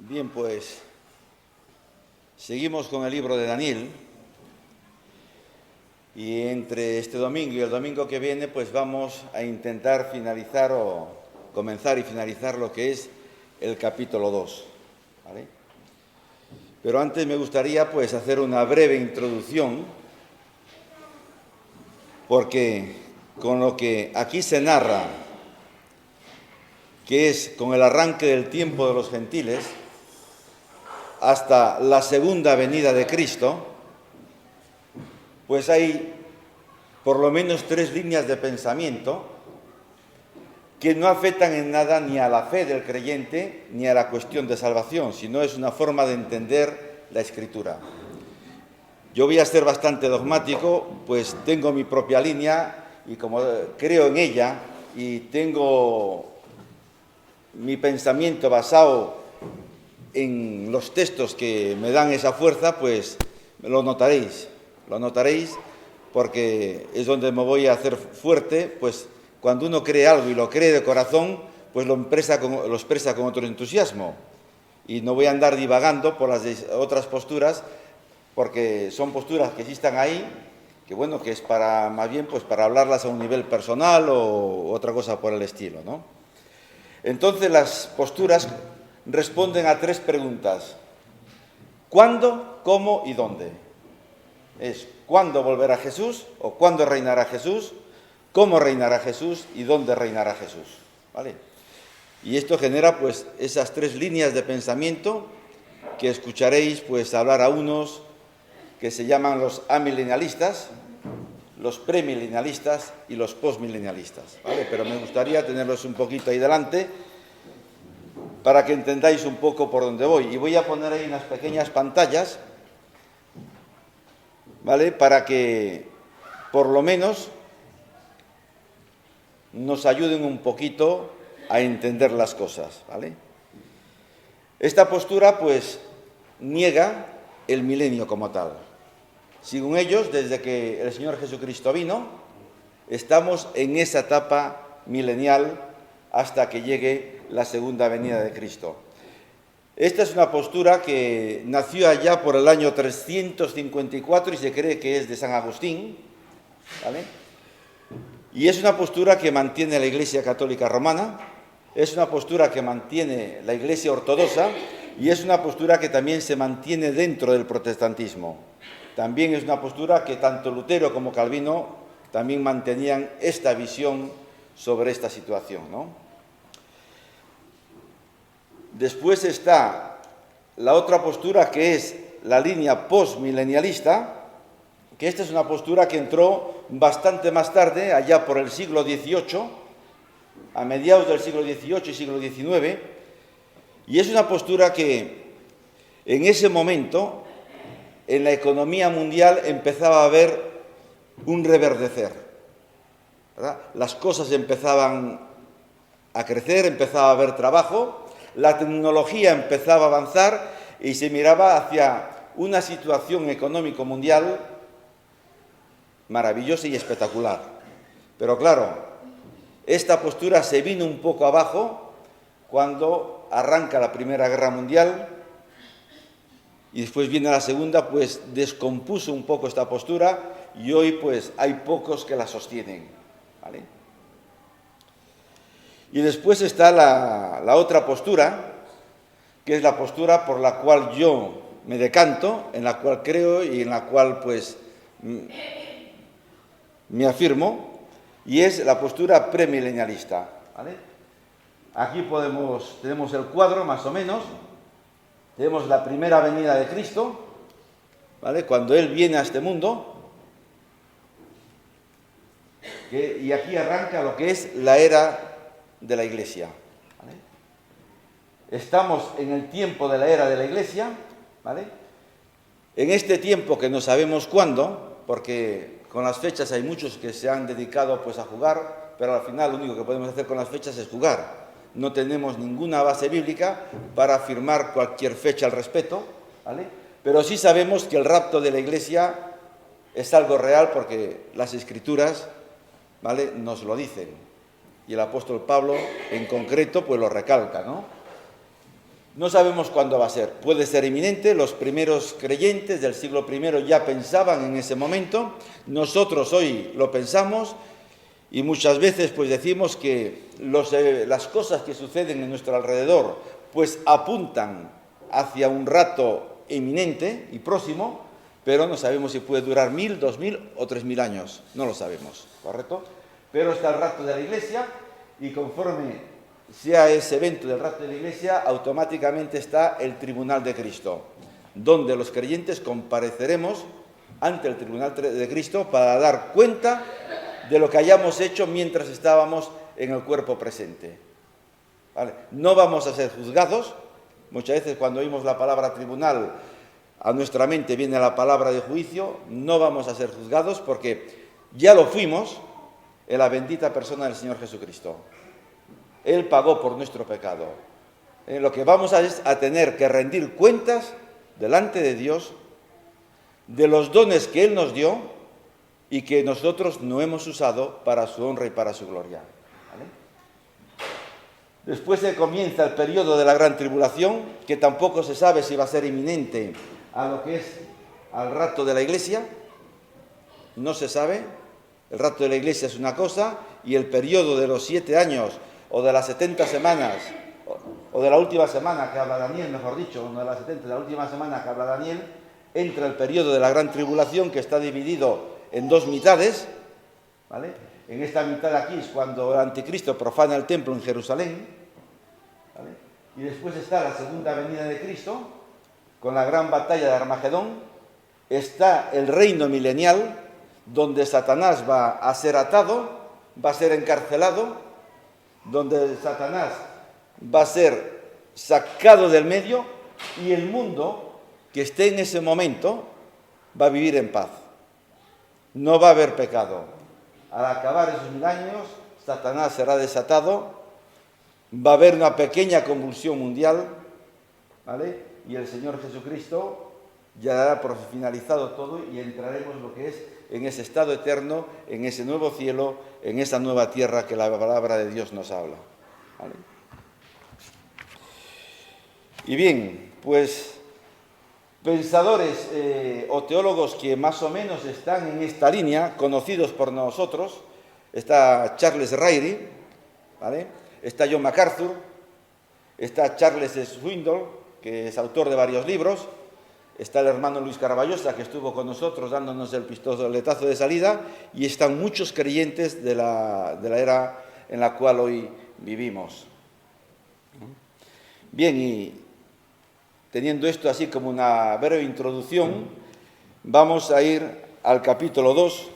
Bien, pues seguimos con el libro de Daniel y entre este domingo y el domingo que viene pues vamos a intentar finalizar o comenzar y finalizar lo que es el capítulo 2, ¿vale? Pero antes me gustaría pues hacer una breve introducción porque con lo que aquí se narra, que es con el arranque del tiempo de los gentiles hasta la segunda venida de Cristo, pues hay por lo menos 3 líneas de pensamiento que no afectan en nada ni a la fe del creyente ni a la cuestión de salvación, sino es una forma de entender la Escritura. Yo voy a ser bastante dogmático, pues tengo mi propia línea y como creo en ella y tengo mi pensamiento basado en los textos que me dan esa fuerza, pues lo notaréis porque es donde me voy a hacer fuerte, pues cuando uno cree algo y lo cree de corazón, pues lo expresa con otro entusiasmo. Y no voy a andar divagando por las otras posturas, porque son posturas que existan ahí, que bueno, que es para, más bien, pues para hablarlas a un nivel personal o otra cosa por el estilo, ¿no? Entonces las posturas responden a 3 preguntas: ¿cuándo, cómo y dónde? Es ¿cuándo volverá Jesús? O ¿cuándo reinará Jesús? ¿Cómo reinará Jesús? ¿Y dónde reinará Jesús? ¿Vale? Y esto genera pues esas 3 líneas de pensamiento que escucharéis pues hablar a unos que se llaman los amilenialistas, los premilenialistas y los postmilenialistas, ¿vale? Pero me gustaría tenerlos un poquito ahí delante para que entendáis un poco por dónde voy. Y voy a poner ahí unas pequeñas pantallas, ¿vale? Para que por lo menos nos ayuden un poquito a entender las cosas, ¿vale? Esta postura pues niega el milenio como tal. Según ellos, desde que el Señor Jesucristo vino, estamos en esa etapa milenial hasta que llegue la segunda venida de Cristo. Esta es una postura que nació allá por el año 354 y se cree que es de San Agustín, ¿vale? Y es una postura que mantiene la Iglesia Católica Romana, es una postura que mantiene la Iglesia Ortodoxa y es una postura que también se mantiene dentro del protestantismo. También es una postura que tanto Lutero como Calvino también mantenían esta visión sobre esta situación, ¿no? Después está la otra postura que es la línea postmilenialista, que esta es una postura que entró bastante más tarde, allá por el siglo XVIII, a mediados del siglo XVIII y siglo XIX, y es una postura que en ese momento en la economía mundial empezaba a haber un reverdecer, ¿verdad? Las cosas empezaban a crecer, empezaba a haber trabajo, la tecnología empezaba a avanzar y se miraba hacia una situación económica mundial maravillosa y espectacular. Pero claro, esta postura se vino un poco abajo cuando arranca la Primera Guerra Mundial y después viene la Segunda, pues descompuso un poco esta postura y hoy pues hay pocos que la sostienen, ¿vale? Y después está la otra postura, que es la postura por la cual yo me decanto, en la cual creo y en la cual pues me afirmo, y es la postura premilenialista, ¿vale? Aquí tenemos el cuadro más o menos, tenemos la primera venida de Cristo, ¿vale? Cuando Él viene a este mundo, y aquí arranca lo que es la era de la Iglesia, ¿vale? Estamos en el tiempo de la era de la Iglesia, ¿vale? En este tiempo que no sabemos cuándo, porque con las fechas hay muchos que se han dedicado pues a jugar, pero al final lo único que podemos hacer con las fechas es jugar. No tenemos ninguna base bíblica para afirmar cualquier fecha al respecto, ¿vale? Pero sí sabemos que el rapto de la Iglesia es algo real porque las Escrituras, ¿vale?, nos lo dicen. Y el apóstol Pablo, en concreto, pues lo recalca, ¿no? No sabemos cuándo va a ser. Puede ser inminente. Los primeros creyentes del siglo I ya pensaban en ese momento. Nosotros hoy lo pensamos y muchas veces pues decimos que las cosas que suceden en nuestro alrededor pues apuntan hacia un rato inminente y próximo, pero no sabemos si puede durar 1000, 2000 o 3000 años. No lo sabemos, ¿correcto? Pero está el rapto de la Iglesia y conforme sea ese evento del rapto de la Iglesia, automáticamente está el tribunal de Cristo, donde los creyentes compareceremos ante el tribunal de Cristo para dar cuenta de lo que hayamos hecho mientras estábamos en el cuerpo presente. ¿Vale? No vamos a ser juzgados. Muchas veces cuando oímos la palabra tribunal, a nuestra mente viene la palabra de juicio. No vamos a ser juzgados porque ya lo fuimos en la bendita persona del Señor Jesucristo. Él pagó por nuestro pecado. Lo que vamos es a tener que rendir cuentas delante de Dios de los dones que Él nos dio y que nosotros no hemos usado para su honra y para su gloria. ¿Vale? Después se comienza el periodo de la gran tribulación, que tampoco se sabe si va a ser inminente a lo que es al rapto de la Iglesia. No se sabe. El rapto de la Iglesia es una cosa y el periodo de los 7 años o de las 70 semanas o de la última semana que habla Daniel, mejor dicho, no de las 70, de la última semana que habla Daniel, entra el periodo de la gran tribulación, que está dividido en 2 mitades, ¿vale? En esta mitad de aquí es cuando el anticristo profana el templo en Jerusalén, ¿vale? Y después está la segunda venida de Cristo, con la gran batalla de Armagedón. Está el reino milenial, donde Satanás va a ser atado, va a ser encarcelado, donde Satanás va a ser sacado del medio y el mundo que esté en ese momento va a vivir en paz. No va a haber pecado. Al acabar esos 1000 años, Satanás será desatado, va a haber una pequeña convulsión mundial, ¿vale? Y el Señor Jesucristo ya dará por finalizado todo y entraremos lo que es en ese estado eterno, en ese nuevo cielo, en esa nueva tierra que la palabra de Dios nos habla. ¿Vale? Y bien, pues pensadores o teólogos que más o menos están en esta línea, conocidos por nosotros, está Charles Ryrie, ¿vale? Está John MacArthur, está Charles Swindoll, que es autor de varios libros, está el hermano Luis Caraballosa, que estuvo con nosotros dándonos el pistoletazo de salida, y están muchos creyentes de la era en la cual hoy vivimos. Bien, y teniendo esto así como una breve introducción, vamos a ir al capítulo 2,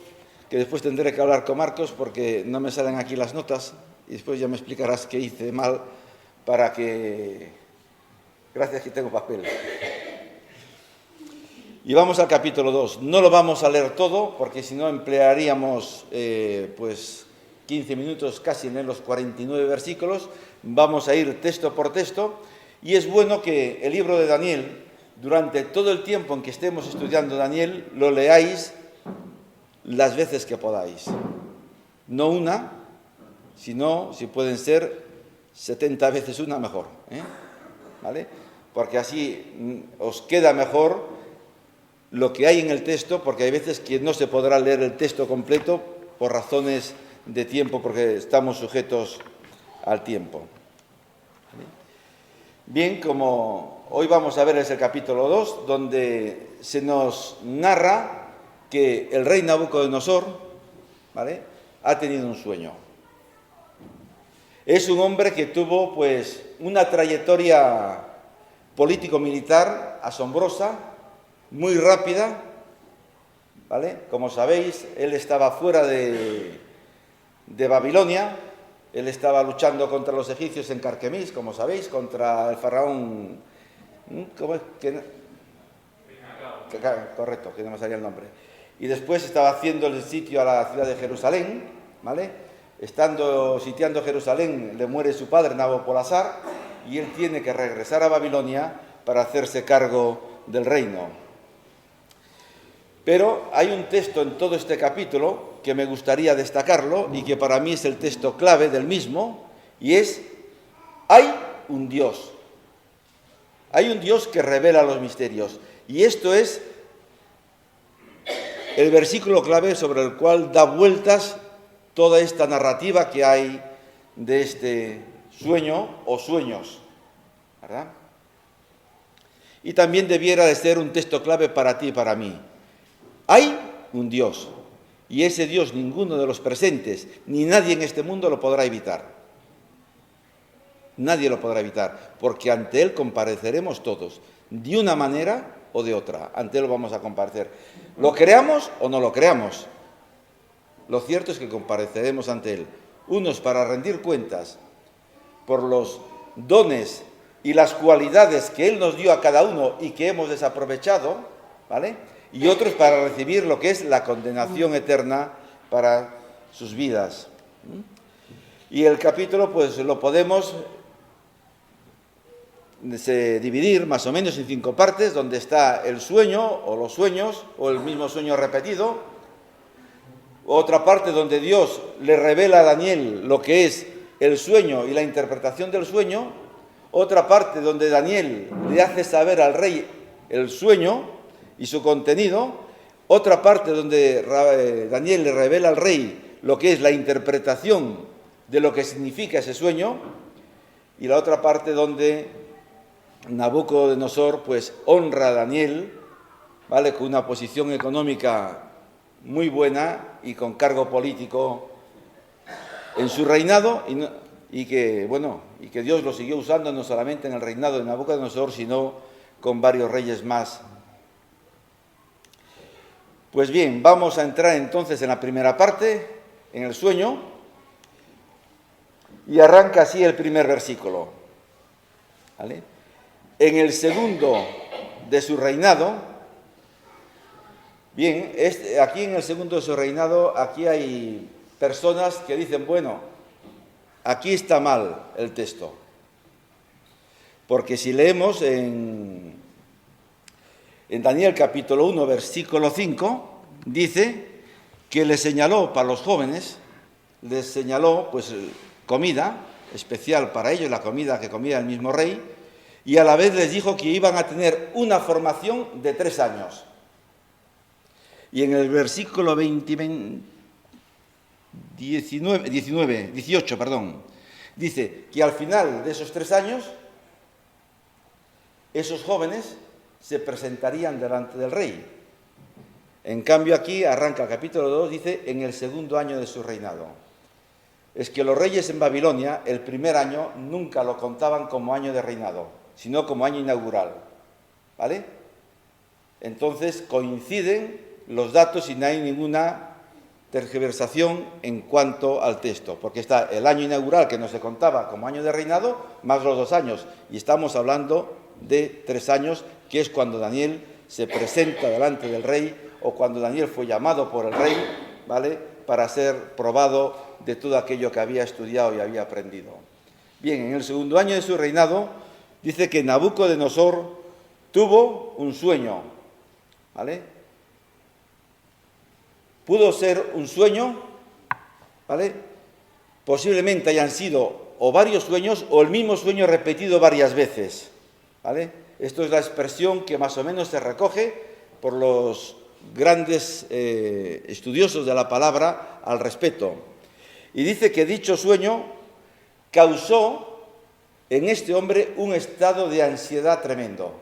que después tendré que hablar con Marcos porque no me salen aquí las notas, y después ya me explicarás qué hice mal para que... Gracias que tengo papel. Y vamos al capítulo 2. No lo vamos a leer todo, porque si no emplearíamos pues 15 minutos casi en los 49 versículos. Vamos a ir texto por texto. Y es bueno que el libro de Daniel, durante todo el tiempo en que estemos estudiando Daniel, lo leáis las veces que podáis. No una, sino, si pueden ser, 70 veces una, mejor. ¿Vale? Porque así os queda mejor lo que hay en el texto, porque hay veces que no se podrá leer el texto completo por razones de tiempo, porque estamos sujetos al tiempo. Bien, como hoy vamos a ver es el capítulo 2, donde se nos narra que el rey Nabucodonosor, ¿vale?, ha tenido un sueño. Es un hombre que tuvo pues una trayectoria político-militar asombrosa, muy rápida, ¿vale? Como sabéis, él estaba fuera de Babilonia, él estaba luchando contra los egipcios en Carquemis, como sabéis, contra el faraón... ¿Cómo es? Correcto, que no me salía el nombre. Y después estaba haciendo el sitio a la ciudad de Jerusalén, ¿vale? Estando sitiando Jerusalén, le muere su padre, Nabopolassar, y él tiene que regresar a Babilonia para hacerse cargo del reino. Pero hay un texto en todo este capítulo que me gustaría destacarlo y que para mí es el texto clave del mismo, y es: hay un Dios. Hay un Dios que revela los misterios. Y esto es el versículo clave sobre el cual da vueltas toda esta narrativa que hay de este sueño o sueños, ¿verdad? Y también debiera de ser un texto clave para ti y para mí. Hay un Dios, y ese Dios ninguno de los presentes, ni nadie en este mundo lo podrá evitar. Nadie lo podrá evitar, porque ante Él compareceremos todos, de una manera o de otra. Ante Él vamos a comparecer. Lo creamos o no lo creamos. Lo cierto es que compareceremos ante Él. Unos para rendir cuentas por los dones y las cualidades que Él nos dio a cada uno y que hemos desaprovechado, ¿vale? Y otros para recibir lo que es la condenación eterna para sus vidas. Y el capítulo pues lo podemos dividir más o menos en 5 partes, donde está el sueño o los sueños o el mismo sueño repetido. Otra parte donde Dios le revela a Daniel lo que es el sueño y la interpretación del sueño. Otra parte donde Daniel le hace saber al rey el sueño y su contenido. Otra parte donde Daniel le revela al rey lo que es la interpretación de lo que significa ese sueño. Y la otra parte donde Nabucodonosor pues honra a Daniel, ¿vale?, con una posición económica muy buena y con cargo político en su reinado y que Dios lo siguió usando no solamente en el reinado de Nabucodonosor, sino con varios reyes más. Pues bien, vamos a entrar entonces en la primera parte, en el sueño, y arranca así el primer versículo, ¿vale? En el segundo de su reinado, bien, aquí en el segundo de su reinado, aquí hay personas que dicen, bueno, aquí está mal el texto. Porque si leemos en Daniel capítulo 1, versículo 5, dice que le señaló para los jóvenes, les señaló pues comida especial para ellos, la comida que comía el mismo rey, y a la vez les dijo que iban a tener una formación de 3 años. Y en el versículo 18, dice que al final de esos 3 años, esos jóvenes se presentarían delante del rey. En cambio aquí arranca el capítulo 2, dice, en el segundo año de su reinado. Es que los reyes en Babilonia, el primer año, nunca lo contaban como año de reinado, sino como año inaugural, ¿vale? Entonces coinciden los datos y no hay ninguna tergiversación en cuanto al texto, porque está el año inaugural que no se contaba como año de reinado, más los 2 años, y estamos hablando de 3 años, que es cuando Daniel se presenta delante del rey, o cuando Daniel fue llamado por el rey, ¿vale?, para ser probado de todo aquello que había estudiado y había aprendido. Bien, en el segundo año de su reinado, dice que Nabucodonosor tuvo un sueño, ¿vale? Pudo ser un sueño, ¿vale? Posiblemente hayan sido o varios sueños o el mismo sueño repetido varias veces, ¿vale? Esto es la expresión que más o menos se recoge por los grandes estudiosos de la palabra al respecto. Y dice que dicho sueño causó en este hombre un estado de ansiedad tremendo.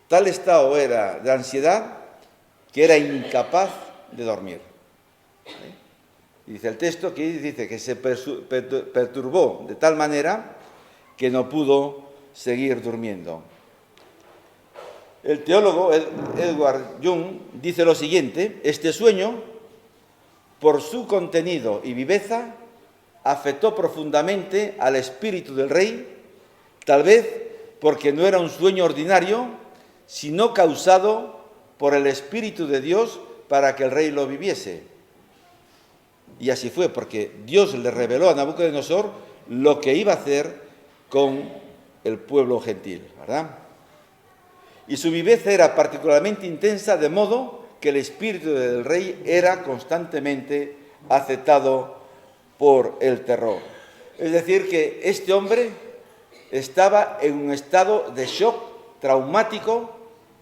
Tal estado era de ansiedad que era incapaz de dormir. Y dice el texto que dice que se perturbó de tal manera que no pudo seguir durmiendo. El teólogo Edward Young dice lo siguiente: este sueño, por su contenido y viveza, afectó profundamente al espíritu del rey, tal vez porque no era un sueño ordinario, sino causado por el Espíritu de Dios para que el rey lo viviese. Y así fue, porque Dios le reveló a Nabucodonosor lo que iba a hacer con el pueblo gentil, ¿verdad? Y su viveza era particularmente intensa, de modo que el espíritu del rey era constantemente afectado por el terror. Es decir, que este hombre estaba en un estado de shock traumático,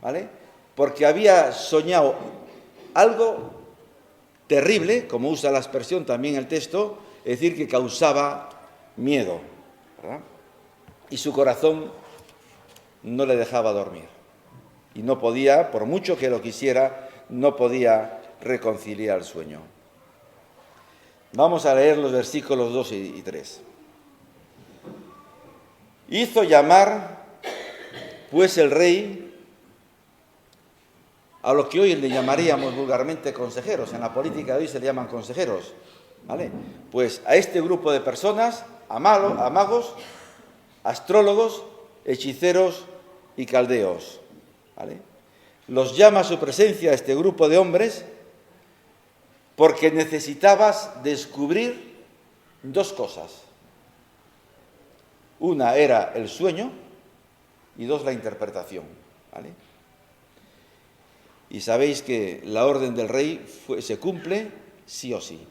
¿vale? Porque había soñado algo terrible, como usa la expresión también el texto, es decir, que causaba miedo, ¿verdad? Y su corazón no le dejaba dormir. Y no podía, por mucho que lo quisiera, no podía reconciliar el sueño. Vamos a leer los versículos 2 y 3. Hizo llamar, pues, el rey a lo que hoy le llamaríamos vulgarmente consejeros. En la política de hoy se le llaman consejeros, ¿vale? Pues a este grupo de personas, a magos, astrólogos, hechiceros y caldeos, ¿vale? Los llama a su presencia a este grupo de hombres porque necesitabas descubrir dos cosas. Una era el sueño y dos, la interpretación, ¿vale? Y sabéis que la orden del rey se cumple sí o sí.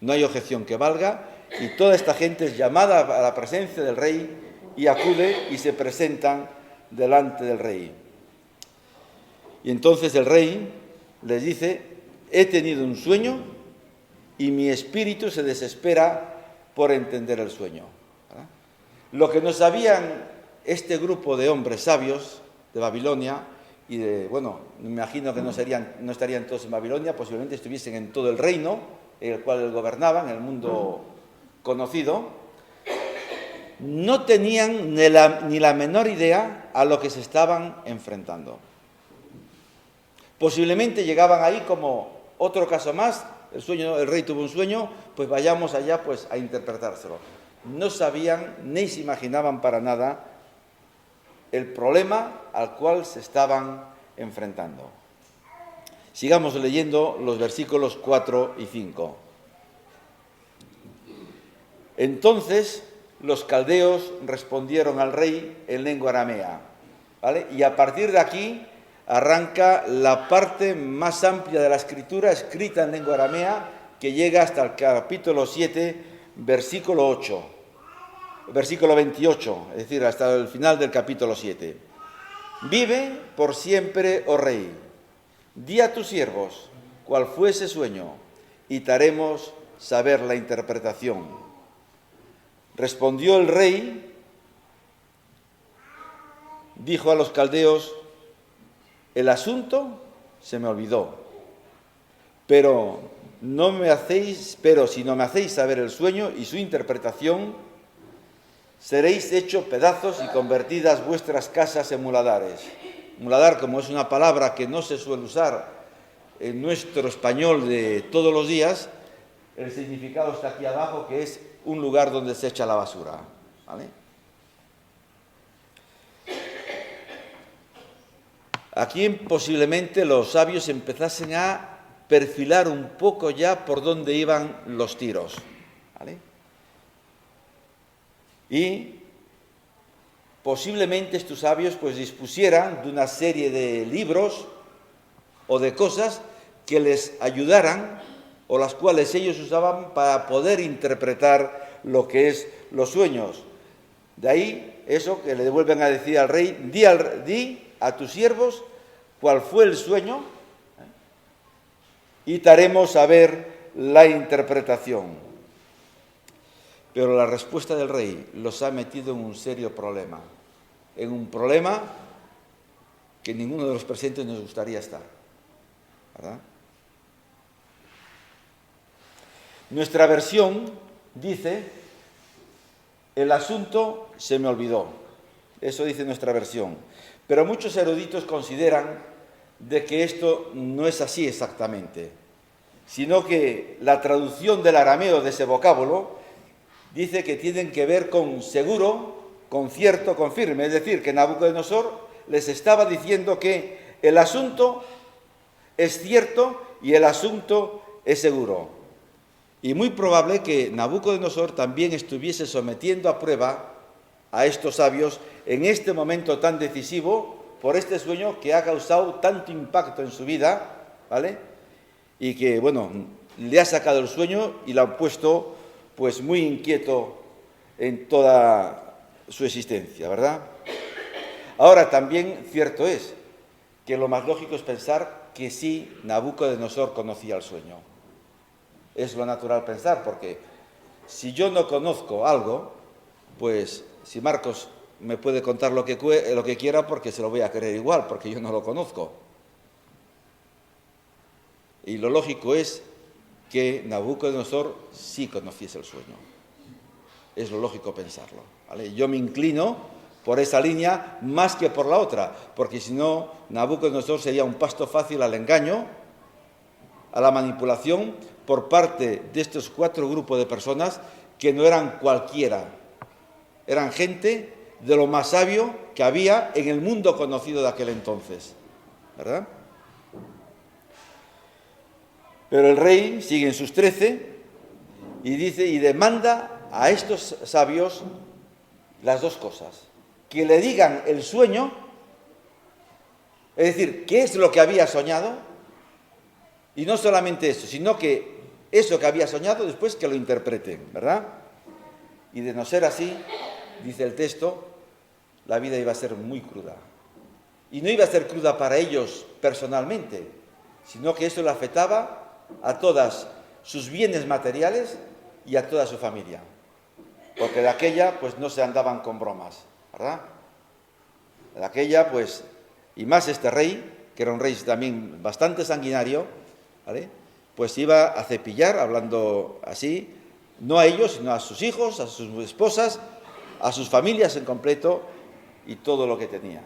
No hay objeción que valga y toda esta gente es llamada a la presencia del rey y acude y se presentan delante del rey. Y entonces el rey les dice: he tenido un sueño y mi espíritu se desespera por entender el sueño. ¿Verdad? Lo que no sabían este grupo de hombres sabios de Babilonia, y me imagino que no estarían todos en Babilonia, posiblemente estuviesen en todo el reino en el cual gobernaban, en el mundo conocido, no tenían ni la menor idea a lo que se estaban enfrentando. Posiblemente llegaban ahí como otro caso más, el rey tuvo un sueño, pues vayamos allá pues a interpretárselo. No sabían ni se imaginaban para nada el problema al cual se estaban enfrentando. Sigamos leyendo los versículos 4 y 5. Entonces los caldeos respondieron al rey en lengua aramea, ¿vale? Y a partir de aquí arranca la parte más amplia de la escritura escrita en lengua aramea, que llega hasta el capítulo 7, versículo 28, es decir, hasta el final del capítulo 7. Vive por siempre, oh rey, di a tus siervos cuál fue ese sueño, y te haremos saber la interpretación. Respondió el rey, dijo a los caldeos: el asunto se me olvidó, pero si no me hacéis saber el sueño y su interpretación, seréis hechos pedazos y convertidas vuestras casas en muladares. Muladar, como es una palabra que no se suele usar en nuestro español de todos los días, el significado está aquí abajo, que es un lugar donde se echa la basura, ¿vale? Aquí posiblemente los sabios empezasen a perfilar un poco ya por dónde iban los tiros, ¿vale? Y posiblemente estos sabios pues dispusieran de una serie de libros o de cosas que les ayudaran o las cuales ellos usaban para poder interpretar lo que es los sueños. De ahí eso que le vuelven a decir al rey: di a tus siervos cuál fue el sueño y te haremos saber la interpretación. Pero la respuesta del rey los ha metido en un serio problema, en un problema que ninguno de los presentes nos gustaría estar, ¿verdad? Nuestra versión dice: el asunto se me olvidó. Eso dice nuestra versión. Pero muchos eruditos consideran de que esto no es así exactamente, sino que la traducción del arameo de ese vocábulo dice que tienen que ver con seguro, con cierto, con firme. Es decir, que Nabucodonosor les estaba diciendo que el asunto es cierto y el asunto es seguro. Y muy probable que Nabucodonosor también estuviese sometiendo a prueba a estos sabios en este momento tan decisivo por este sueño que ha causado tanto impacto en su vida, ¿vale? Y que, le ha sacado el sueño y lo han puesto pues muy inquieto en toda su existencia, ¿verdad? Ahora, también cierto es que lo más lógico es pensar que sí, Nabucodonosor conocía el sueño. Es lo natural pensar, porque si yo no conozco algo, pues si Marcos me puede contar lo que quiera, porque se lo voy a creer igual, porque yo no lo conozco. Y lo lógico es que Nabucodonosor sí conociese el sueño. Es lo lógico pensarlo, ¿vale? Yo me inclino por esa línea más que por la otra, porque si no, Nabucodonosor sería un pasto fácil al engaño, a la manipulación por parte de estos 4 grupos de personas que no eran cualquiera, eran gente de lo más sabio que había en el mundo conocido de aquel entonces, ¿verdad? Pero el rey sigue en sus 13 y dice y demanda a estos sabios las 2 cosas: que le digan el sueño, es decir, qué es lo que había soñado, y no solamente eso, sino que eso que había soñado después que lo interpreten, ¿verdad? Y de no ser así, dice el texto, la vida iba a ser muy cruda. Y no iba a ser cruda para ellos personalmente, sino que eso le afectaba a todas sus bienes materiales y a toda su familia. Porque de aquella, pues no se andaban con bromas, ¿verdad? De aquella, pues, y más este rey, que era un rey también bastante sanguinario, ¿vale? Pues iba a cepillar, hablando así, no a ellos, sino a sus hijos, a sus esposas, a sus familias en completo y todo lo que tenía.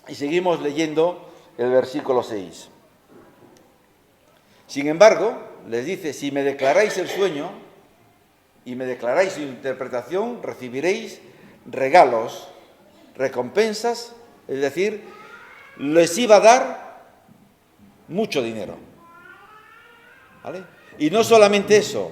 Y seguimos leyendo el versículo 6. Sin embargo, les dice, si me declaráis el sueño y me declaráis su interpretación, recibiréis regalos, recompensas, es decir, les iba a dar mucho dinero, ¿vale? Y no solamente eso,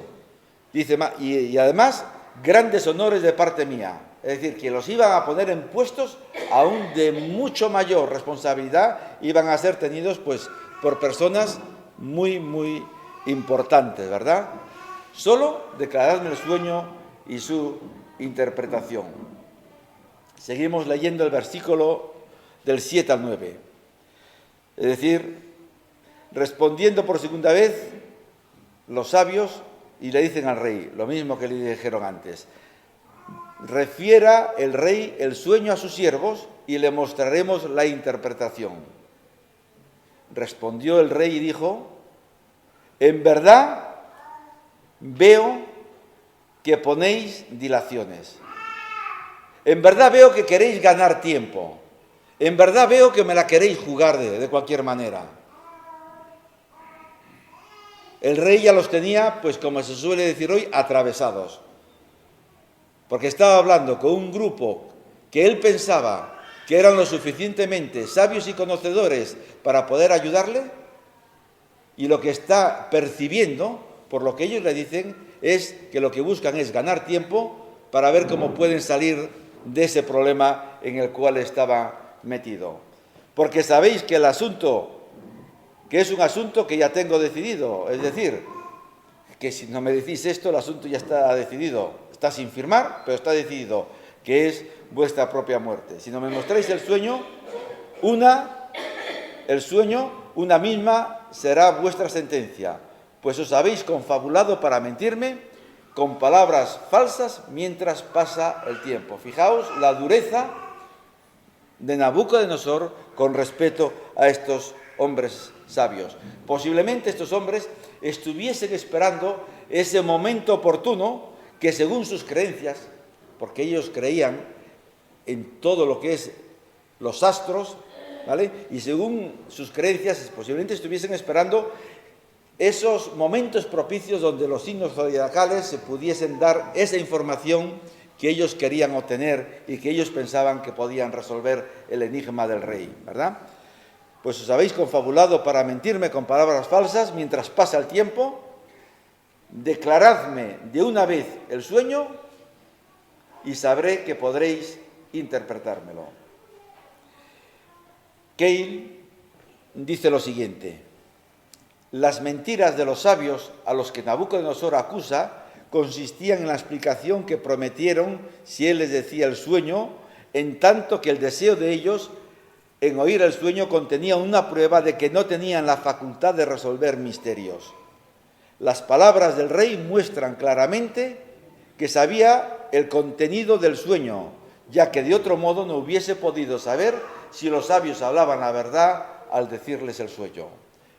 dice, y además grandes honores de parte mía, es decir, que los iban a poner en puestos aún de mucho mayor responsabilidad, iban a ser tenidos pues por personas muy, muy importantes, ¿verdad? Solo declaradme el sueño y su interpretación. Seguimos leyendo el versículo del 7 al 9. Es decir, respondiendo por segunda vez los sabios y le dicen al rey lo mismo que le dijeron antes: refiera el rey el sueño a sus siervos y le mostraremos la interpretación. Respondió el rey y dijo: en verdad veo que ponéis dilaciones. En verdad veo que queréis ganar tiempo. En verdad veo que me la queréis jugar de cualquier manera. El rey ya los tenía, pues como se suele decir hoy, atravesados. Porque estaba hablando con un grupo que él pensaba que eran lo suficientemente sabios y conocedores para poder ayudarle, y lo que está percibiendo, por lo que ellos le dicen, es que lo que buscan es ganar tiempo para ver cómo pueden salir de ese problema en el cual estaba metido. Porque sabéis que el asunto, que es un asunto que ya tengo decidido, es decir, que si no me decís esto, el asunto ya está decidido, está sin firmar, pero está decidido, que es vuestra propia muerte. Si no me mostráis el sueño, una misma será vuestra sentencia, pues os habéis confabulado para mentirme con palabras falsas mientras pasa el tiempo. Fijaos la dureza de Nabucodonosor con respecto a estos hombres sabios. Posiblemente estos hombres estuviesen esperando ese momento oportuno que, según sus creencias, porque ellos creían en todo lo que es los astros, ¿vale? Y según sus creencias, posiblemente estuviesen esperando esos momentos propicios donde los signos zodiacales se pudiesen dar esa información que ellos querían obtener y que ellos pensaban que podían resolver el enigma del rey, ¿verdad? Pues os habéis confabulado para mentirme con palabras falsas mientras pasa el tiempo. Declaradme de una vez el sueño y sabré que podréis interpretármelo. Keil dice lo siguiente: las mentiras de los sabios a los que Nabucodonosor acusa consistían en la explicación que prometieron si él les decía el sueño, en tanto que el deseo de ellos en oír el sueño contenía una prueba de que no tenían la facultad de resolver misterios. Las palabras del rey muestran claramente que sabía el contenido del sueño, ya que de otro modo no hubiese podido saber si los sabios hablaban la verdad al decirles el sueño.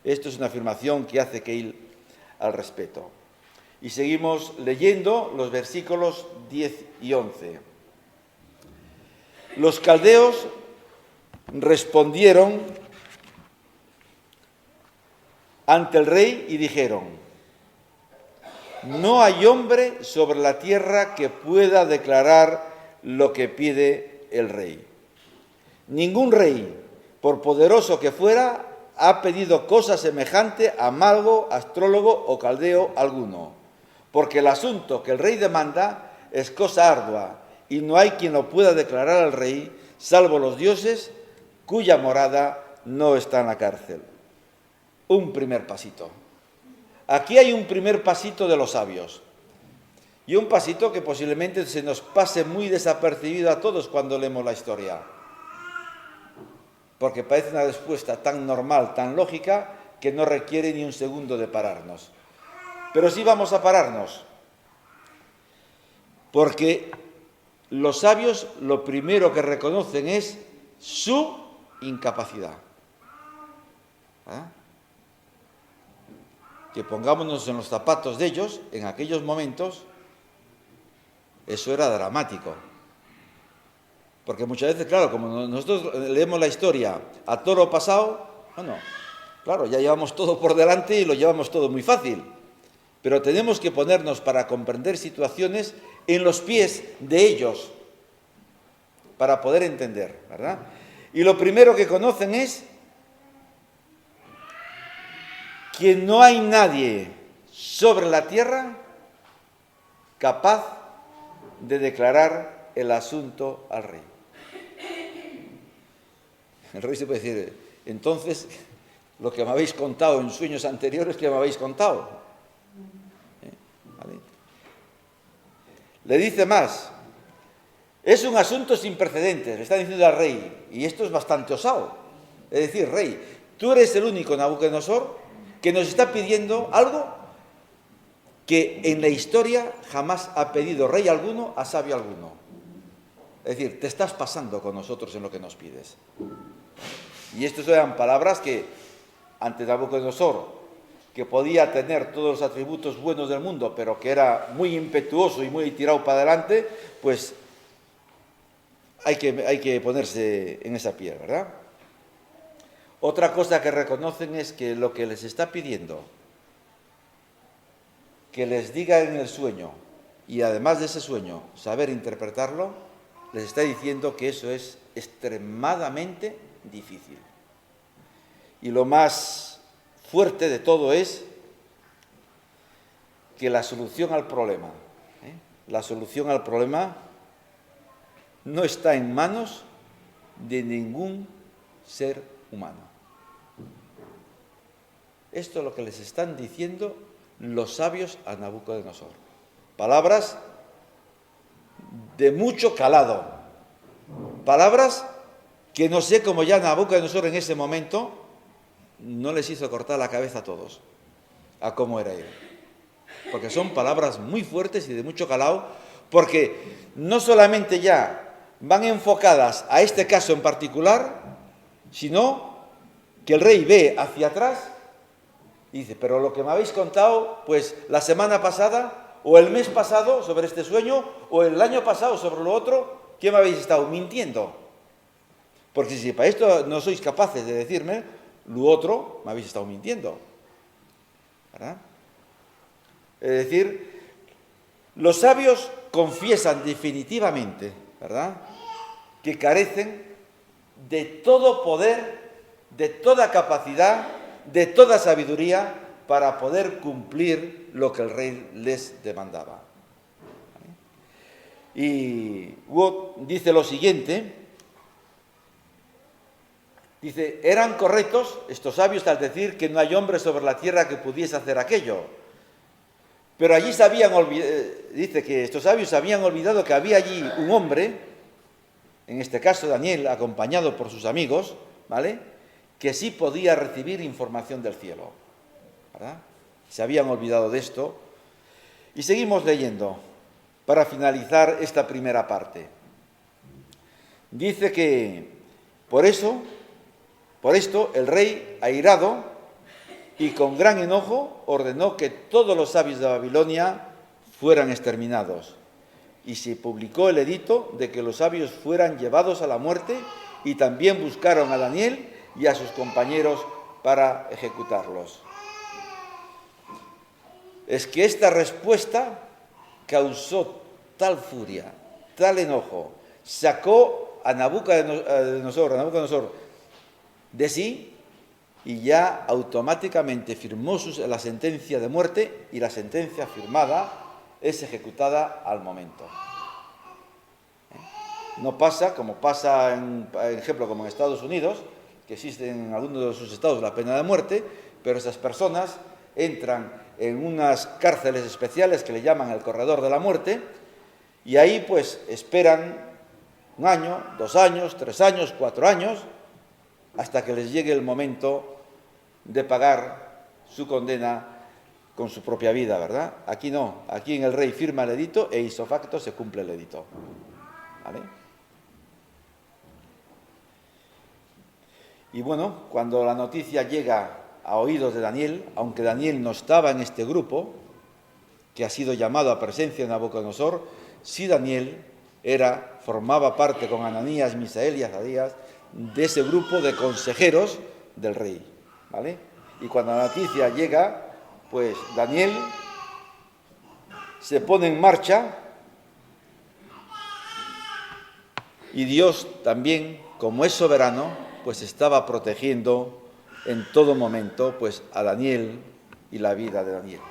Esto es una afirmación que hace Keil al respecto. Y seguimos leyendo los versículos 10 y 11. Los caldeos respondieron ante el rey y dijeron: no hay hombre sobre la tierra que pueda declarar lo que pide el rey. Ningún rey, por poderoso que fuera, ha pedido cosa semejante a mago, astrólogo o caldeo alguno, porque el asunto que el rey demanda es cosa ardua y no hay quien lo pueda declarar al rey, salvo los dioses, cuya morada no está en la cárcel. Un primer pasito. Aquí hay un primer pasito de los sabios, y un pasito que posiblemente se nos pase muy desapercibido a todos cuando leemos la historia, porque parece una respuesta tan normal, tan lógica, que no requiere ni un segundo de pararnos. Pero sí vamos a pararnos, porque los sabios lo primero que reconocen es su incapacidad. Que pongámonos en los zapatos de ellos, en aquellos momentos, eso era dramático. Porque muchas veces, claro, como nosotros leemos la historia a toro pasado, bueno, claro, ya llevamos todo por delante y lo llevamos todo muy fácil. Pero tenemos que ponernos para comprender situaciones en los pies de ellos, para poder entender, ¿verdad? Y lo primero que conocen es que no hay nadie sobre la tierra capaz de declarar el asunto al rey. El rey se puede decir: entonces, lo que me habéis contado en sueños anteriores, ¿qué me habéis contado? ¿Vale? Le dice más: es un asunto sin precedentes, le está diciendo al rey, y esto es bastante osado. Es decir, rey, tú eres el único, Nabucodonosor, que nos está pidiendo algo que en la historia jamás ha pedido rey alguno a sabio alguno. Es decir, te estás pasando con nosotros en lo que nos pides. Y estas eran palabras que, ante Nabucodonosor, que podía tener todos los atributos buenos del mundo, pero que era muy impetuoso y muy tirado para adelante, pues hay que ponerse en esa piel, ¿verdad? Otra cosa que reconocen es que lo que les está pidiendo, que les diga en el sueño, y además de ese sueño, saber interpretarlo, les está diciendo que eso es extremadamente difícil. Y lo más fuerte de todo es que la solución al problema, no está en manos de ningún ser humano. Esto es lo que les están diciendo los sabios a Nabucodonosor. Palabras de mucho calado. Palabras que no sé cómo ya Nabucodonosor en ese momento no les hizo cortar la cabeza a todos, a cómo era él. Porque son palabras muy fuertes y de mucho calado, porque no solamente ya van enfocadas a este caso en particular, sino que el rey ve hacia atrás y dice: pero lo que me habéis contado, pues la semana pasada, o el mes pasado sobre este sueño, o el año pasado sobre lo otro, ¿qué me habéis estado mintiendo? Porque si para esto no sois capaces de decirme, lo otro me habéis estado mintiendo, ¿verdad? Es decir, los sabios confiesan definitivamente, ¿verdad?, que carecen de todo poder, de toda capacidad, de toda sabiduría para poder cumplir lo que el rey les demandaba. Y Wood dice lo siguiente, dice: eran correctos estos sabios al decir que no hay hombre sobre la tierra que pudiese hacer aquello. Pero allí dice que estos sabios se habían olvidado que había allí un hombre, en este caso Daniel, acompañado por sus amigos, ¿vale?, que sí podía recibir información del cielo, ¿verdad? Se habían olvidado de esto. Y seguimos leyendo, para finalizar esta primera parte. Dice que por esto el rey, airado y con gran enojo, ordenó que todos los sabios de Babilonia fueran exterminados. Y se publicó el edicto de que los sabios fueran llevados a la muerte, y también buscaron a Daniel y a sus compañeros para ejecutarlos. Es que esta respuesta causó tal furia, tal enojo, sacó a Nabucodonosor de sí, y ya automáticamente firmó la sentencia de muerte, y la sentencia firmada es ejecutada al momento. No pasa, como pasa, por ejemplo, como en Estados Unidos, que existe en algunos de sus estados la pena de muerte, pero esas personas entran en unas cárceles especiales que le llaman el corredor de la muerte, y ahí pues esperan 1 año, 2 años, 3 años, 4 años, hasta que les llegue el momento de pagar su condena con su propia vida, ¿verdad? Aquí no, aquí en el rey firma el edicto e ipso facto se cumple el edicto, ¿vale? Y bueno, cuando la noticia llega a oídos de Daniel, aunque Daniel no estaba en este grupo, que ha sido llamado a presencia de Nabucodonosor, sí Daniel formaba parte con Ananías, Misael y Azarías de ese grupo de consejeros del rey, ¿vale? Y cuando la noticia llega, pues Daniel se pone en marcha, y Dios también, como es soberano, pues estaba protegiendo en todo momento pues a Daniel y la vida de Daniel.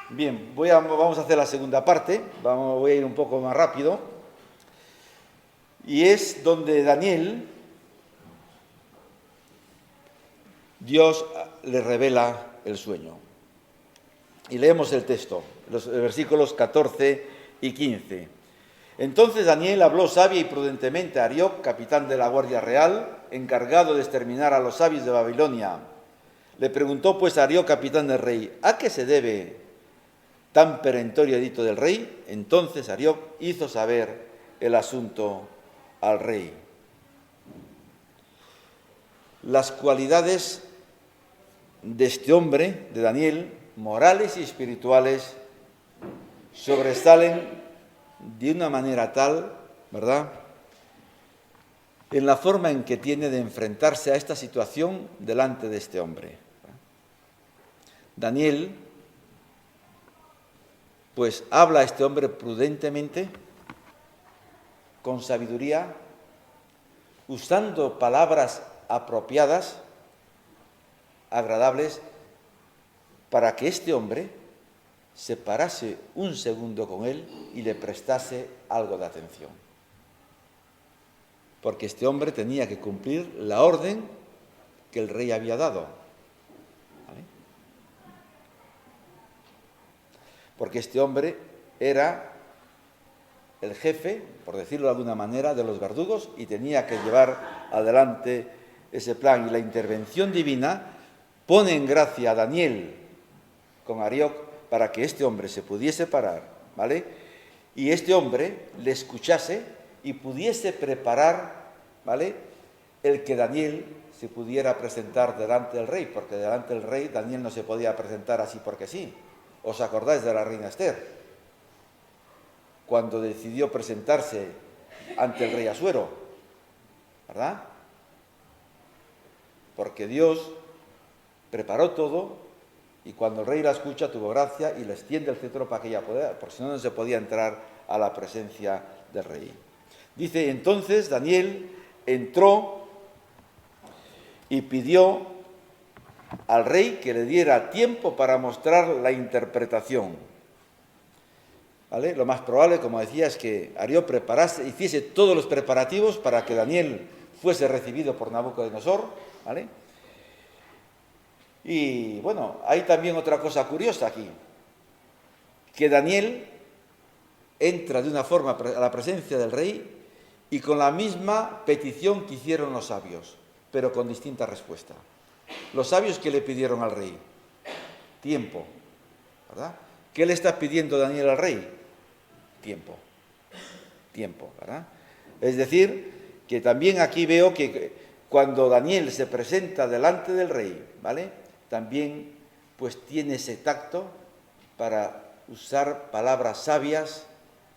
Bien, vamos a hacer la segunda parte, voy a ir un poco más rápido, y es donde Daniel, Dios le revela el sueño. Y leemos el texto, los versículos 14 y 15. Entonces Daniel habló sabia y prudentemente a Arioc, capitán de la Guardia Real, encargado de exterminar a los sabios de Babilonia. Le preguntó pues a Arioc, capitán del rey, ¿a qué se debe tan perentorio edicto del rey? Entonces Arioc hizo saber el asunto al rey. Las cualidades de este hombre, de Daniel, morales y espirituales, sobresalen de una manera tal, ¿verdad?, en la forma en que tiene de enfrentarse a esta situación delante de este hombre. Daniel, pues habla a este hombre prudentemente, con sabiduría, usando palabras apropiadas, agradables, para que este hombre se parase un segundo con él y le prestase algo de atención. Porque este hombre tenía que cumplir la orden que el rey había dado, ¿vale? Porque este hombre era el jefe, por decirlo de alguna manera, de los verdugos, y tenía que llevar adelante ese plan. Y la intervención divina pone en gracia a Daniel con Arioc para que este hombre se pudiese parar, ¿vale?, y este hombre le escuchase y pudiese preparar, ¿vale?, el que Daniel se pudiera presentar delante del rey, porque delante del rey Daniel no se podía presentar así porque sí. ¿Os acordáis de la reina Esther? Cuando decidió presentarse ante el rey Asuero, ¿verdad? Porque Dios preparó todo, y cuando el rey la escucha tuvo gracia y le extiende el cetro para que ella pueda, porque si no, no se podía entrar a la presencia del rey. Dice, entonces Daniel entró y pidió al rey que le diera tiempo para mostrar la interpretación, ¿vale? Lo más probable, como decía, es que Arioc hiciese todos los preparativos para que Daniel fuese recibido por Nabucodonosor, ¿vale? Y bueno, hay también otra cosa curiosa aquí. que Daniel entra de una forma a la presencia del rey y con la misma petición que hicieron los sabios, pero con distinta respuesta. Los sabios, ¿qué le pidieron al rey? Tiempo, ¿verdad? ¿Qué le está pidiendo Daniel al rey? Tiempo, ¿verdad? Es decir, que también aquí veo que cuando Daniel se presenta delante del rey, ¿vale? También pues tiene ese tacto para usar palabras sabias,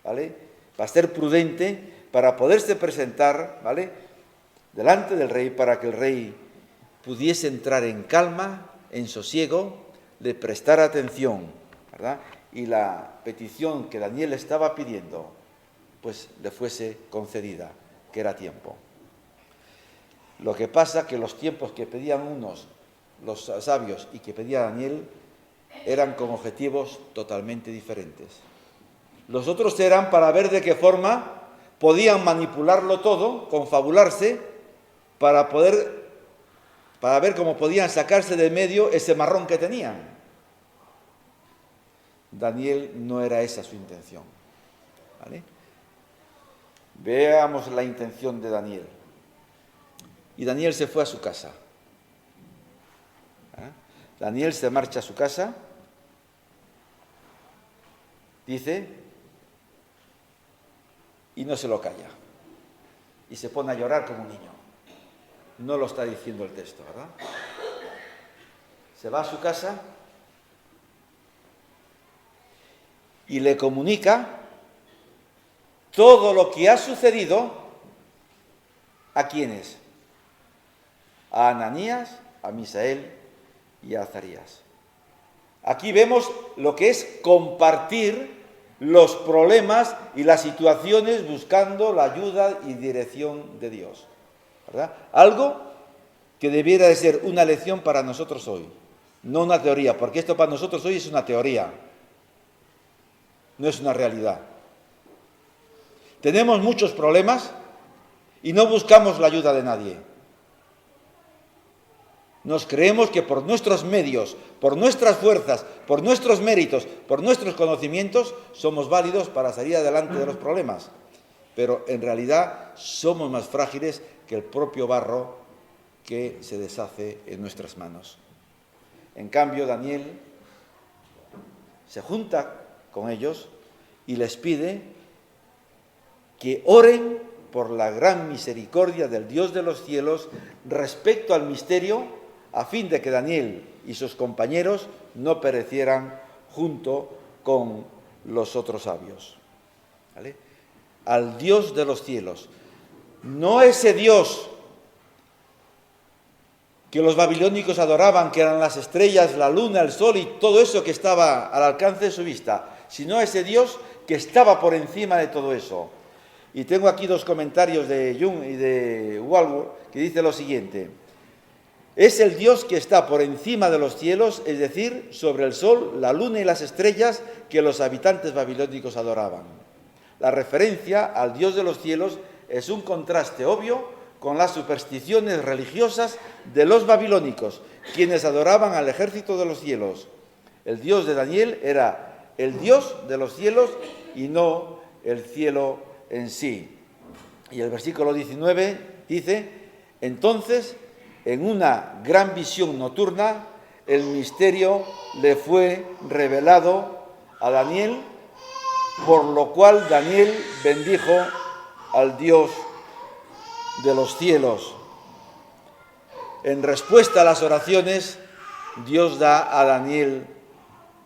¿vale? Para ser prudente, para poderse presentar, ¿vale?, delante del rey, para que el rey pudiese entrar en calma, en sosiego, le prestara atención, ¿verdad? Y la petición que Daniel estaba pidiendo, pues le fuese concedida, que era tiempo. Lo que pasa que los tiempos que pedían unos, los sabios, y que pedía Daniel, eran con objetivos totalmente diferentes. Los otros eran para ver de qué forma podían manipularlo todo, confabularse, para ver cómo podían sacarse de medio ese marrón que tenían. Daniel no era esa su intención, ¿vale? Veamos la intención de Daniel. Y Daniel se fue a su casa. Daniel se marcha a su casa, dice, y no se lo calla. Y se pone a llorar como un niño. No lo está diciendo el texto, ¿verdad? Se va a su casa y le comunica todo lo que ha sucedido. ¿A quiénes? A Ananías, a Misael y a Azarías. Aquí vemos lo que es compartir los problemas y las situaciones buscando la ayuda y dirección de Dios, ¿verdad? Algo que debiera de ser una lección para nosotros hoy, no una teoría, porque esto para nosotros hoy es una teoría, no es una realidad. Tenemos muchos problemas y no buscamos la ayuda de nadie. Nos creemos que por nuestros medios, por nuestras fuerzas, por nuestros méritos, por nuestros conocimientos, somos válidos para salir adelante de los problemas. Pero en realidad somos más frágiles que el propio barro que se deshace en nuestras manos. En cambio, Daniel se junta con ellos y les pide que oren por la gran misericordia del Dios de los cielos respecto al misterio, a fin de que Daniel y sus compañeros no perecieran junto con los otros sabios. ¿Vale? Al Dios de los cielos. No ese Dios que los babilónicos adoraban, que eran las estrellas, la luna, el sol y todo eso que estaba al alcance de su vista, sino ese Dios que estaba por encima de todo eso. Y tengo aquí dos comentarios de Jung y de Walworth que dice lo siguiente: es el Dios que está por encima de los cielos, es decir, sobre el sol, la luna y las estrellas que los habitantes babilónicos adoraban. La referencia al Dios de los cielos es un contraste obvio con las supersticiones religiosas de los babilónicos, quienes adoraban al ejército de los cielos. El Dios de Daniel era el Dios de los cielos y no el cielo en sí. Y el versículo 19 dice: entonces, en una gran visión nocturna, el misterio le fue revelado a Daniel, por lo cual Daniel bendijo al Dios de los cielos. En respuesta a las oraciones, Dios da a Daniel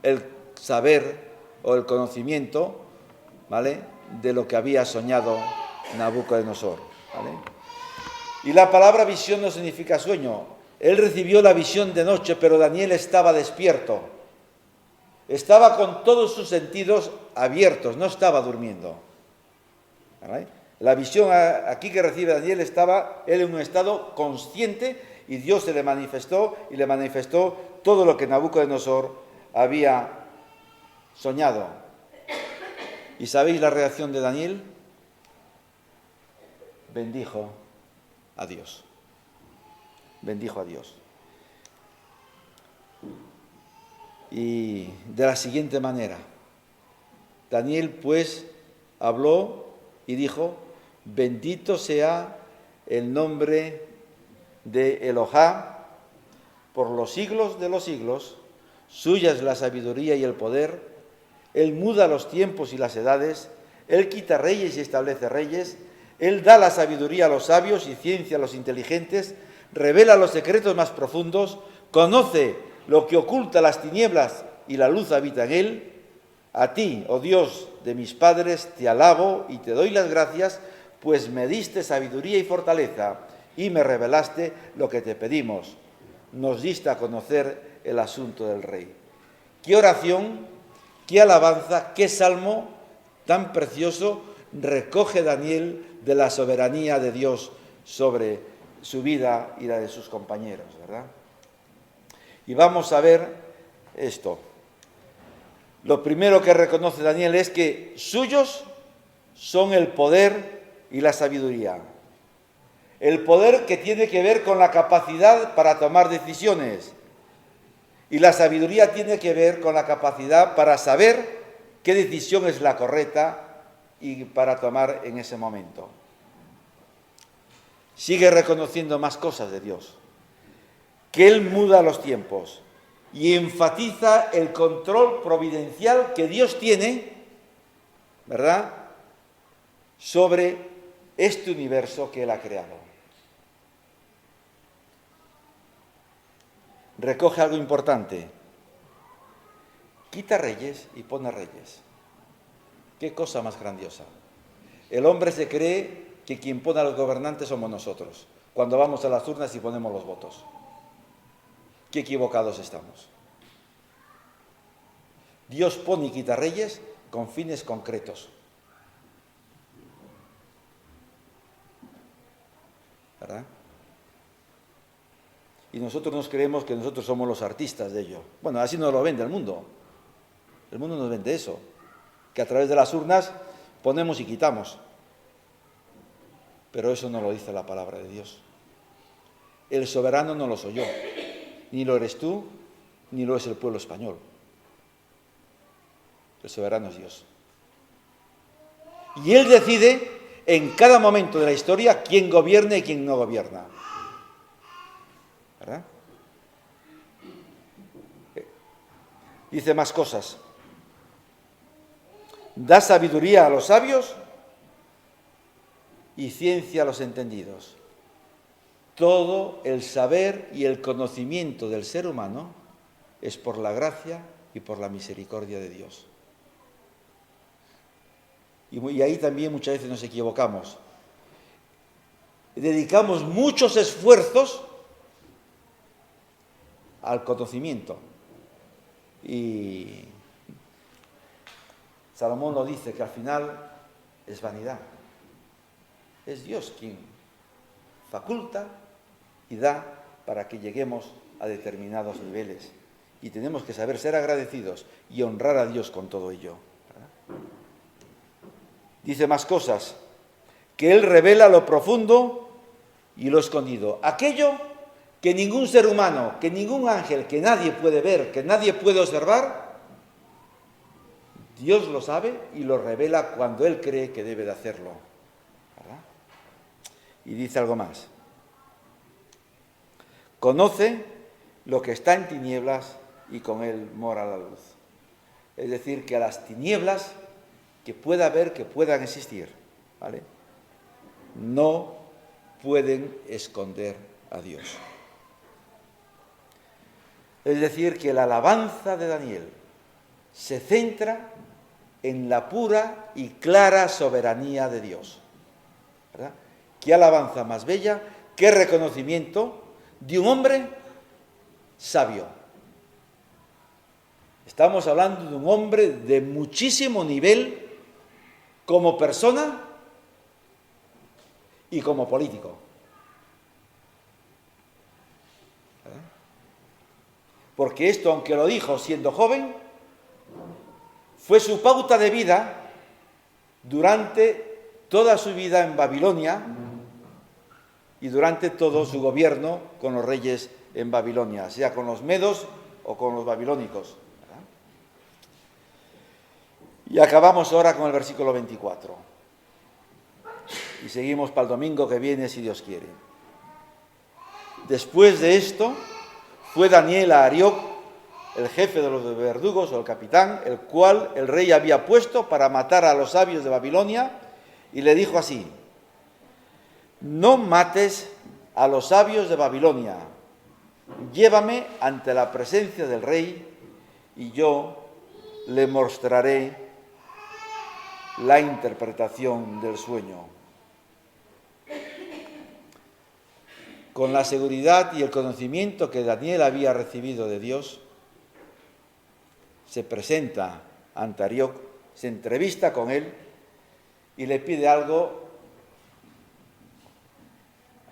el saber o el conocimiento, ¿vale?, de lo que había soñado Nabucodonosor, ¿vale? Y la palabra visión no significa sueño. Él recibió la visión de noche, pero Daniel estaba despierto. Estaba con todos sus sentidos abiertos, no estaba durmiendo. ¿Vale? La visión aquí que recibe Daniel estaba él en un estado consciente y Dios se le manifestó y le manifestó todo lo que Nabucodonosor había soñado. ¿Y sabéis la reacción de Daniel? Bendijo a Dios. Bendijo a Dios. Y de la siguiente manera: Daniel, pues, habló y dijo: bendito sea el nombre de Elohá por los siglos de los siglos, suya es la sabiduría y el poder, Él muda los tiempos y las edades, Él quita reyes y establece reyes, Él da la sabiduría a los sabios y ciencia a los inteligentes, revela los secretos más profundos, conoce lo que oculta las tinieblas y la luz habita en Él. A ti, oh Dios de mis padres, te alabo y te doy las gracias, pues me diste sabiduría y fortaleza y me revelaste lo que te pedimos. Nos diste a conocer el asunto del rey. Qué oración, qué alabanza, qué salmo tan precioso recoge Daniel de la soberanía de Dios sobre su vida y la de sus compañeros, ¿verdad? Y vamos a ver esto. Lo primero que reconoce Daniel es que suyos son el poder y la sabiduría. El poder que tiene que ver con la capacidad para tomar decisiones. Y la sabiduría tiene que ver con la capacidad para saber qué decisión es la correcta y para tomar en ese momento. Sigue reconociendo más cosas de Dios. Que Él muda los tiempos y enfatiza el control providencial que Dios tiene, ¿verdad?, sobre este universo que Él ha creado. Recoge algo importante. Quita reyes y pone reyes. Qué cosa más grandiosa. El hombre se cree que quien pone a los gobernantes somos nosotros, cuando vamos a las urnas y ponemos los votos. Qué equivocados estamos. Dios pone y quita reyes con fines concretos. ¿Verdad? Y nosotros nos creemos que nosotros somos los artistas de ello. Bueno, así nos lo vende el mundo. El mundo nos vende eso, que a través de las urnas ponemos y quitamos. Pero eso no lo dice la palabra de Dios. El soberano no lo soy yo, ni lo eres tú, ni lo es el pueblo español. El soberano es Dios. Y Él decide en cada momento de la historia quién gobierna y quién no gobierna. ¿Verdad? Dice más cosas. Da sabiduría a los sabios y ciencia a los entendidos. Todo el saber y el conocimiento del ser humano es por la gracia y por la misericordia de Dios. Y ahí también muchas veces nos equivocamos. Dedicamos muchos esfuerzos al conocimiento. Y Salomón lo dice, que al final es vanidad. Es Dios quien faculta y da para que lleguemos a determinados niveles. Y tenemos que saber ser agradecidos y honrar a Dios con todo ello. ¿Verdad? Dice más cosas, que Él revela lo profundo y lo escondido. Aquello que ningún ser humano, que ningún ángel, que nadie puede ver, que nadie puede observar, Dios lo sabe y lo revela cuando Él cree que debe de hacerlo. ¿Verdad? Y dice algo más. Conoce lo que está en tinieblas y con Él mora la luz. Es decir, que a las tinieblas que pueda haber, que puedan existir, ¿vale?, no pueden esconder a Dios. Es decir, que la alabanza de Daniel se centra en la pura y clara soberanía de Dios. ¿Verdad? Qué alabanza más bella, qué reconocimiento de un hombre sabio. Estamos hablando de un hombre de muchísimo nivel como persona y como político. ¿Verdad? Porque esto, aunque lo dijo siendo joven, fue su pauta de vida durante toda su vida en Babilonia y durante todo su gobierno con los reyes en Babilonia, sea con los medos o con los babilónicos. ¿Verdad? Y acabamos ahora con el versículo 24. Y seguimos para el domingo que viene, si Dios quiere. Después de esto, fue Daniel a Arioc, el jefe de los verdugos o el capitán, el cual el rey había puesto para matar a los sabios de Babilonia, y le dijo así: no mates a los sabios de Babilonia, llévame ante la presencia del rey y yo le mostraré la interpretación del sueño. Con la seguridad y el conocimiento que Daniel había recibido de Dios, se presenta ante Arioc, se entrevista con él y le pide algo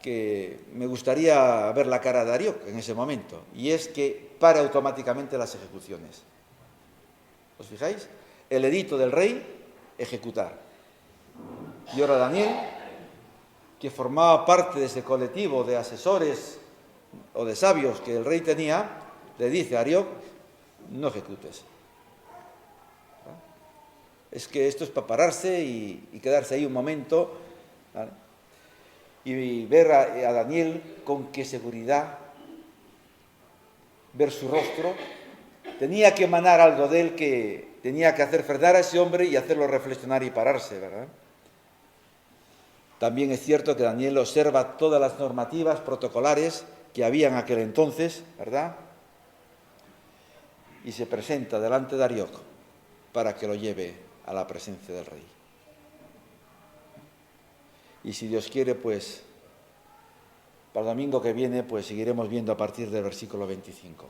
que me gustaría ver la cara de Arioc en ese momento, y es que pare automáticamente las ejecuciones. ¿Os fijáis? El edicto del rey, ejecutar. Y ahora Daniel, que formaba parte de ese colectivo de asesores o de sabios que el rey tenía, le dice a Arioc: no ejecutes. Es que esto es para pararse y quedarse ahí un momento, ¿vale? Y ver a Daniel con qué seguridad, ver su rostro. Tenía que emanar algo de él que tenía que hacer frenar a ese hombre y hacerlo reflexionar y pararse, ¿verdad? También es cierto que Daniel observa todas las normativas protocolares que había en aquel entonces, ¿verdad? Y se presenta delante de Arioc para que lo lleve a la presencia del rey. Y si Dios quiere, pues, para el domingo que viene, pues seguiremos viendo a partir del versículo 25.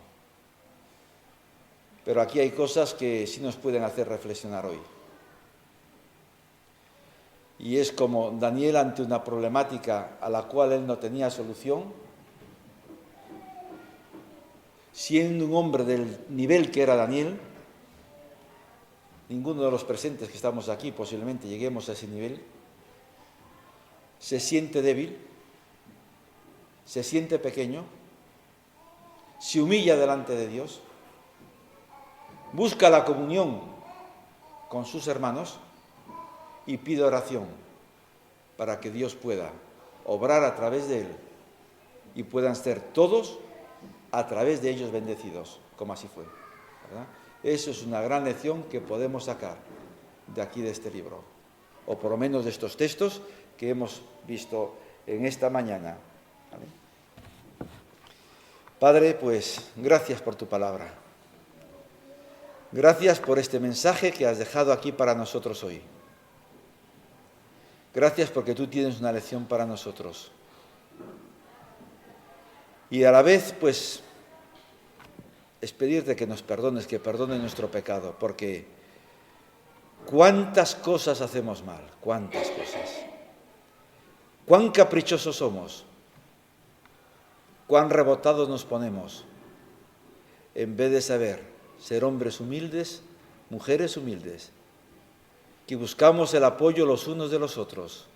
Pero aquí hay cosas que sí nos pueden hacer reflexionar hoy. Y es como Daniel ante una problemática a la cual él no tenía solución, siendo un hombre del nivel que era Daniel, ninguno de los presentes que estamos aquí posiblemente lleguemos a ese nivel, se siente débil, se siente pequeño, se humilla delante de Dios, busca la comunión con sus hermanos y pide oración para que Dios pueda obrar a través de él y puedan ser todos a través de ellos bendecidos, como así fue, ¿verdad? Eso es una gran lección que podemos sacar de aquí, de este libro, o por lo menos de estos textos que hemos visto en esta mañana, ¿vale? Padre, pues gracias por tu palabra. Gracias por este mensaje que has dejado aquí para nosotros hoy. Gracias porque tú tienes una lección para nosotros. Y a la vez, pues, es pedirte que nos perdones, que perdones nuestro pecado, porque cuántas cosas hacemos mal, cuántas cosas. Cuán caprichosos somos, cuán rebotados nos ponemos, en vez de saber ser hombres humildes, mujeres humildes, que buscamos el apoyo los unos de los otros,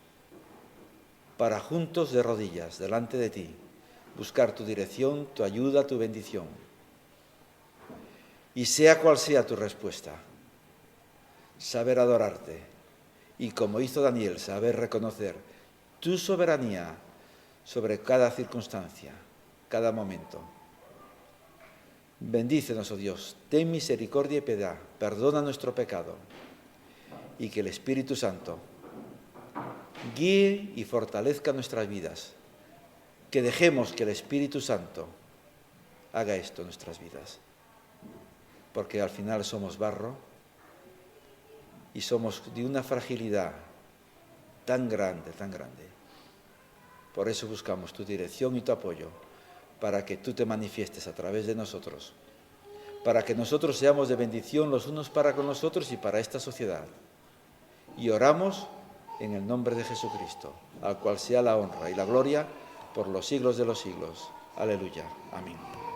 para juntos de rodillas delante de ti, buscar tu dirección, tu ayuda, tu bendición. Y sea cual sea tu respuesta, saber adorarte y, como hizo Daniel, saber reconocer tu soberanía sobre cada circunstancia, cada momento. Bendícenos, oh Dios, ten misericordia y piedad, perdona nuestro pecado y que el Espíritu Santo guíe y fortalezca nuestras vidas. Que dejemos que el Espíritu Santo haga esto en nuestras vidas, porque al final somos barro y somos de una fragilidad tan grande, tan grande. Por eso buscamos tu dirección y tu apoyo, para que tú te manifiestes a través de nosotros, para que nosotros seamos de bendición los unos para con los otros y para esta sociedad. Y oramos en el nombre de Jesucristo, al cual sea la honra y la gloria por los siglos de los siglos. Aleluya. Amén.